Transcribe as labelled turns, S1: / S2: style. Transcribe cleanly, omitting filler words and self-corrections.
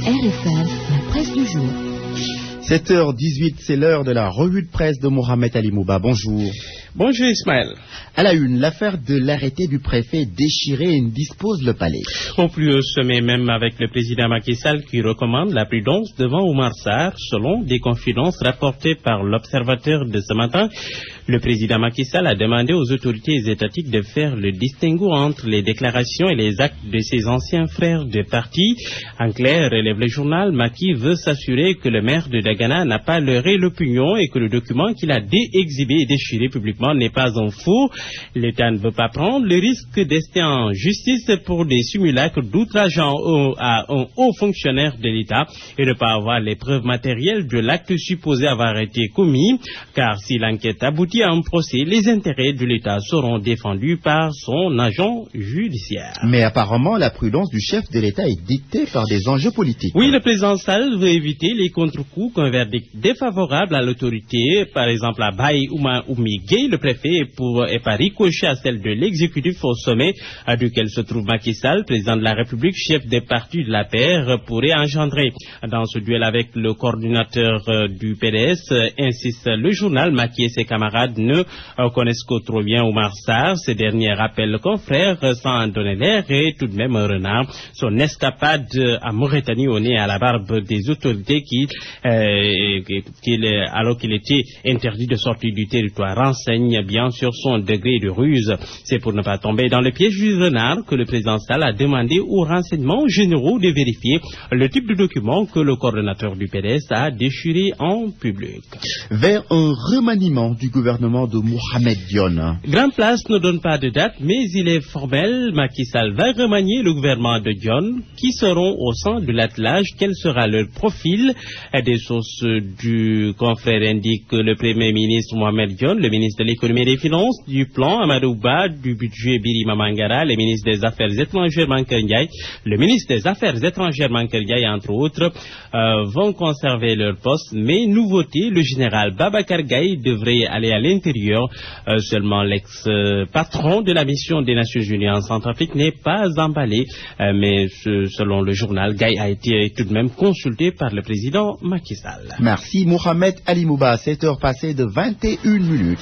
S1: RFM, la presse du jour.
S2: 7h18, c'est l'heure de la revue de presse de Mohamed Ali Mouba. Bonjour.
S3: Bonjour Ismaël.
S2: À la une, l'affaire de l'arrêté du préfet déchiré indispose le palais.
S3: Au plus haut sommet même avec le président Macky Sall qui recommande la prudence devant Oumar Sarr, selon des confidences rapportées par l'Observateur de ce matin. Le président Macky Sall a demandé aux autorités étatiques de faire le distinguo entre les déclarations et les actes de ses anciens frères de parti. En clair, relève le journal, Macky veut s'assurer que le maire de Dagana n'a pas leurré l'opinion et que le document qu'il a exhibé et déchiré publiquement n'est pas un faux. L'État ne veut pas prendre le risque d'ester en justice pour des simulacres d'outrage à un haut fonctionnaire de l'État et ne pas avoir les preuves matérielles de l'acte supposé avoir été commis, car si l'enquête aboutit à un procès, les intérêts de l'État seront défendus par son agent judiciaire.
S2: Mais apparemment, la prudence du chef de l'État est dictée par des enjeux politiques.
S3: Oui, le président Sall veut éviter les contre-coups qu'un verdict défavorable à l'autorité, par exemple à Baye Oumi Gueye, le préfet, et par ricochet à celle de l'exécutif au sommet duquel se trouve Macky Sall, président de la République, chef des partis de la paix, pourrait engendrer. Dans ce duel avec le coordinateur du PDS, insiste le journal, Macky et ses camarades ne connaissent que trop bien Oumar Sarr. Ces derniers rappellent le confrère sans en donner l'air et tout de même un renard. Son escapade à Mauritanie au nez à la barbe des autorités alors qu'il était interdit de sortir du territoire renseigne bien sur son degré de ruse. C'est pour ne pas tomber dans le piège du renard que le président Sall a demandé aux renseignements généraux de vérifier le type de document que le coordonnateur du PDS a déchiré en public.
S2: Vers un remaniement du gouvernement de Mohamed Dionne.
S3: Grand Place ne donne pas de date, mais il est formel. Macky Sall va remanier le gouvernement de Dionne. Qui seront au centre de l'attelage? Quel sera leur profil? Des sources du confrère indiquent que le Premier ministre Mohamed Dionne, le ministre de l'économie et des finances, du plan Amadou Ba, du budget Birima Mangara, le ministre des Affaires étrangères Mankeur Ndiaye, le ministre des Affaires étrangères Mankeur Ndiaye, entre autres, vont conserver leur poste. Mais nouveauté, le général Babacar Gaye devrait aller à l'intérieur. Seulement l'ex-patron de la mission des Nations Unies en Centrafrique n'est pas emballé. Mais selon le journal, Gaye a été tout de même consulté par le président Macky Sall.
S2: Merci Mohamed Ali Mouba. 7h passées de 21 minutes.